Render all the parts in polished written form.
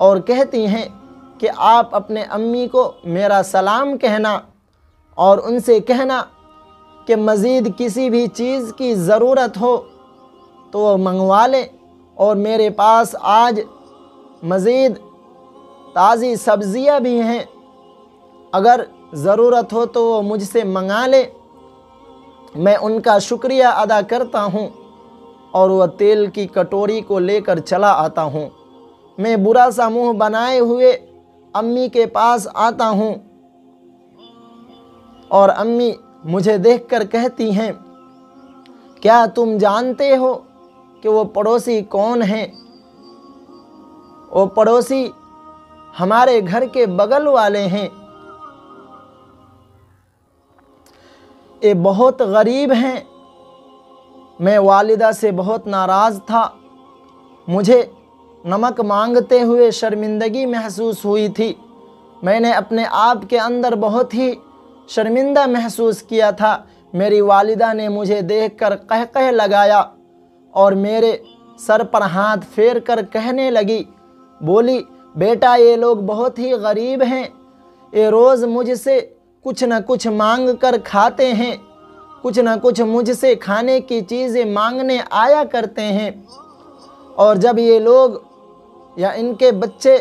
اور کہتی ہیں کہ آپ اپنے امی کو میرا سلام کہنا اور ان سے کہنا کہ مزید کسی بھی چیز کی ضرورت ہو تو وہ منگوا لیں، اور میرے پاس آج مزید تازی سبزیاں بھی ہیں، اگر ضرورت ہو تو وہ مجھ سے منگا لیں۔ میں ان کا شکریہ ادا کرتا ہوں اور وہ تیل کی کٹوری کو لے کر چلا آتا ہوں۔ میں برا سا منہ بنائے ہوئے امی کے پاس آتا ہوں اور امی مجھے دیکھ کر کہتی ہیں، کیا تم جانتے ہو کہ وہ پڑوسی کون ہیں؟ وہ پڑوسی ہمارے گھر کے بغل والے ہیں، یہ بہت غریب ہیں۔ میں والدہ سے بہت ناراض تھا، مجھے نمک مانگتے ہوئے شرمندگی محسوس ہوئی تھی۔ میں نے اپنے آپ کے اندر بہت ہی شرمندہ محسوس کیا تھا۔ میری والدہ نے مجھے دیکھ کر قہقہ لگایا اور میرے سر پر ہاتھ پھیر کر کہنے لگی، بولی، بیٹا یہ لوگ بہت ہی غریب ہیں، یہ روز مجھ سے کچھ نہ کچھ مانگ کر کھاتے ہیں، کچھ نہ کچھ مجھ سے کھانے کی چیزیں مانگنے آیا کرتے ہیں، اور جب یہ لوگ یا ان کے بچے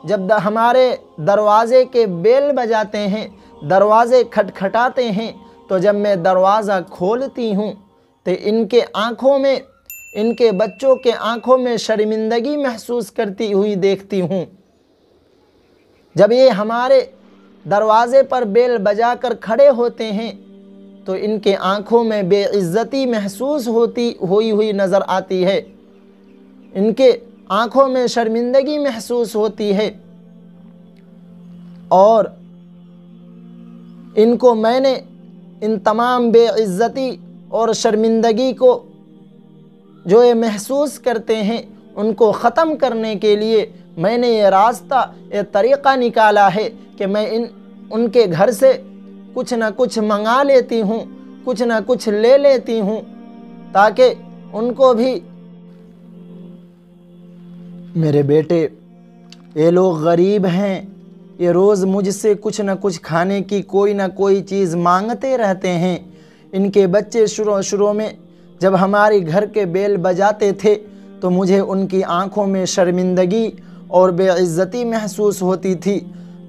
جب ہمارے دروازے کے بیل بجاتے ہیں، دروازے کھٹکھٹاتے ہیں، تو جب میں دروازہ کھولتی ہوں تو ان کے آنکھوں میں، ان کے بچوں کے آنکھوں میں شرمندگی محسوس کرتی ہوئی دیکھتی ہوں۔ جب یہ ہمارے دروازے پر بیل بجا کر کھڑے ہوتے ہیں تو ان کے آنکھوں میں بے عزتی محسوس ہوئی نظر آتی ہے، ان کے آنکھوں میں شرمندگی محسوس ہوتی ہے، اور ان کو میں نے ان تمام بے عزتی اور شرمندگی کو جو یہ محسوس کرتے ہیں ان کو ختم کرنے کے لیے میں نے یہ راستہ، یہ طریقہ نکالا ہے کہ میں ان کے گھر سے کچھ نہ کچھ منگا لیتی ہوں، کچھ نہ کچھ لے لیتی ہوں، تاکہ ان کو بھی، میرے بیٹے یہ لوگ غریب ہیں، یہ روز مجھ سے کچھ نہ کچھ کھانے کی کوئی نہ کوئی چیز مانگتے رہتے ہیں۔ ان کے بچے شروع میں جب ہمارے گھر کے بیل بجاتے تھے تو مجھے ان کی آنکھوں میں شرمندگی اور بے عزتی محسوس ہوتی تھی۔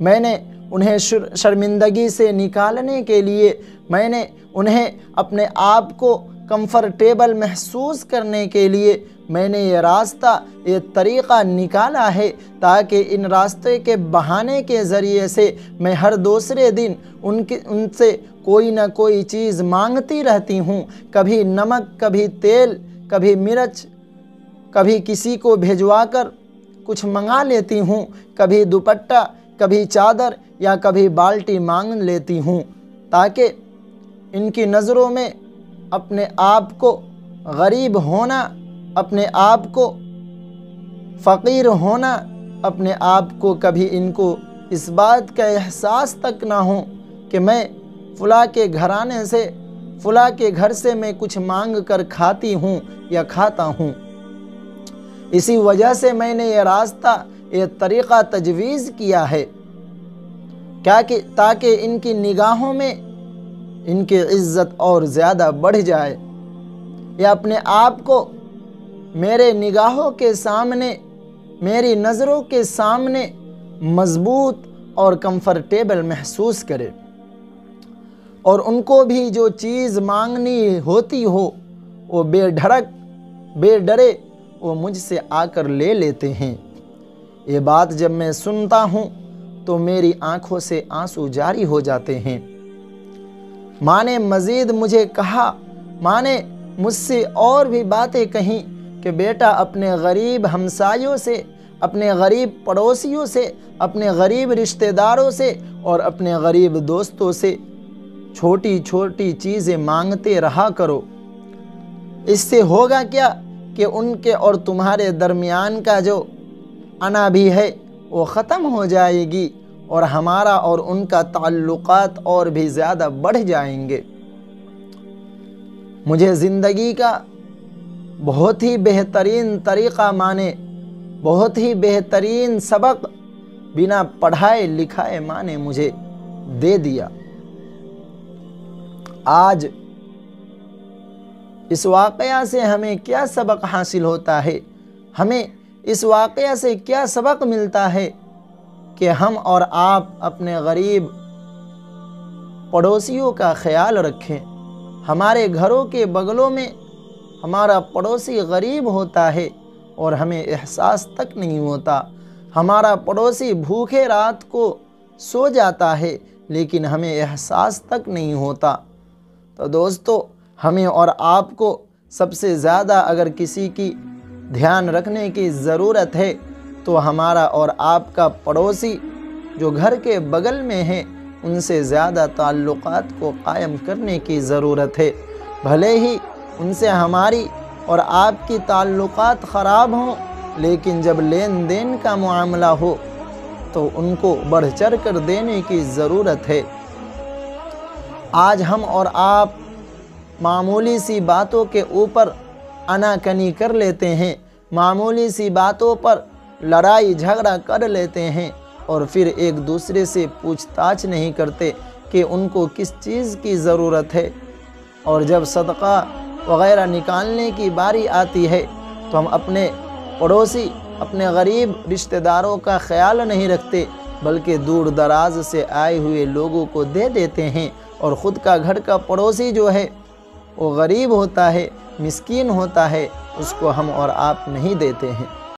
میں نے انہیں شرمندگی سے نکالنے کے لیے میں نے انہیں اپنے آپ کو کمفرٹیبل محسوس کرنے کے لیے میں نے یہ راستہ، یہ طریقہ نکالا ہے، تاکہ ان راستے کے بہانے کے ذریعے سے میں ہر دوسرے دن ان سے کوئی نہ کوئی چیز مانگتی رہتی ہوں، کبھی نمک، کبھی تیل، کبھی مرچ، کبھی کسی کو بھیجوا کر کچھ منگا لیتی ہوں، کبھی دوپٹہ، کبھی چادر یا کبھی بالٹی مانگ لیتی ہوں، تاکہ ان کی نظروں میں اپنے آپ کو غریب ہونا، اپنے آپ کو فقیر ہونا، اپنے آپ کو کبھی ان کو اس بات کا احساس تک نہ ہو کہ میں فلاں کے گھرانے سے، فلاں کے گھر سے میں کچھ مانگ کر کھاتی ہوں یا کھاتا ہوں۔ اسی وجہ سے میں نے یہ راستہ، یہ طریقہ تجویز کیا ہے، تاکہ ان کی نگاہوں میں ان کی عزت اور زیادہ بڑھ جائے، یا اپنے آپ کو میرے نگاہوں کے سامنے، میری نظروں کے سامنے مضبوط اور کمفرٹیبل محسوس کرے، اور ان کو بھی جو چیز مانگنی ہوتی ہو وہ بے دھڑک، بے ڈرے وہ مجھ سے آ کر لے لیتے ہیں۔ یہ بات جب میں سنتا ہوں تو میری آنکھوں سے آنسو جاری ہو جاتے ہیں۔ ماں نے مزید مجھے کہا، ماں نے مجھ سے اور بھی باتیں کہیں کہ بیٹا اپنے غریب ہمسایوں سے، اپنے غریب پڑوسیوں سے، اپنے غریب رشتہ داروں سے اور اپنے غریب دوستوں سے چھوٹی چھوٹی چیزیں مانگتے رہا کرو۔ اس سے ہوگا کیا کہ ان کے اور تمہارے درمیان کا جو انا بھی ہے وہ ختم ہو جائے گی، اور ہمارا اور ان کا تعلقات اور بھی زیادہ بڑھ جائیں گے۔ مجھے زندگی کا بہت ہی بہترین طریقہ ماں نے بہت ہی بہترین سبق بنا پڑھائے لکھائے ماں نے مجھے دے دیا۔ آج اس واقعہ سے ہمیں کیا سبق حاصل ہوتا ہے؟ ہمیں اس واقعہ سے کیا سبق ملتا ہے کہ ہم اور آپ اپنے غریب پڑوسیوں کا خیال رکھیں۔ ہمارے گھروں کے بغلوں میں ہمارا پڑوسی غریب ہوتا ہے اور ہمیں احساس تک نہیں ہوتا۔ ہمارا پڑوسی بھوکے رات کو سو جاتا ہے لیکن ہمیں احساس تک نہیں ہوتا۔ تو دوستو، ہمیں اور آپ کو سب سے زیادہ اگر کسی کی دھیان رکھنے کی ضرورت ہے تو ہمارا اور آپ کا پڑوسی جو گھر کے بغل میں ہے، ان سے زیادہ تعلقات کو قائم کرنے کی ضرورت ہے۔ بھلے ہی ان سے ہماری اور آپ کی تعلقات خراب ہوں، لیکن جب لین دین کا معاملہ ہو تو ان کو بڑھ چڑھ کر دینے کی ضرورت ہے۔ آج ہم اور آپ معمولی سی باتوں کے اوپر انا کنی کر لیتے ہیں، معمولی سی باتوں پر لڑائی جھگڑا کر لیتے ہیں اور پھر ایک دوسرے سے پوچھ تاچھ نہیں کرتے کہ ان کو کس چیز کی ضرورت ہے۔ اور جب صدقہ وغیرہ نکالنے کی باری آتی ہے تو ہم اپنے پڑوسی، اپنے غریب رشتہ داروں کا خیال نہیں رکھتے، بلکہ دور دراز سے آئے ہوئے لوگوں کو دے دیتے ہیں، اور خود کا گھر کا پڑوسی جو ہے وہ غریب ہوتا ہے، مسکین ہوتا ہے، اس کو ہم اور آپ نہیں دیتے ہیں۔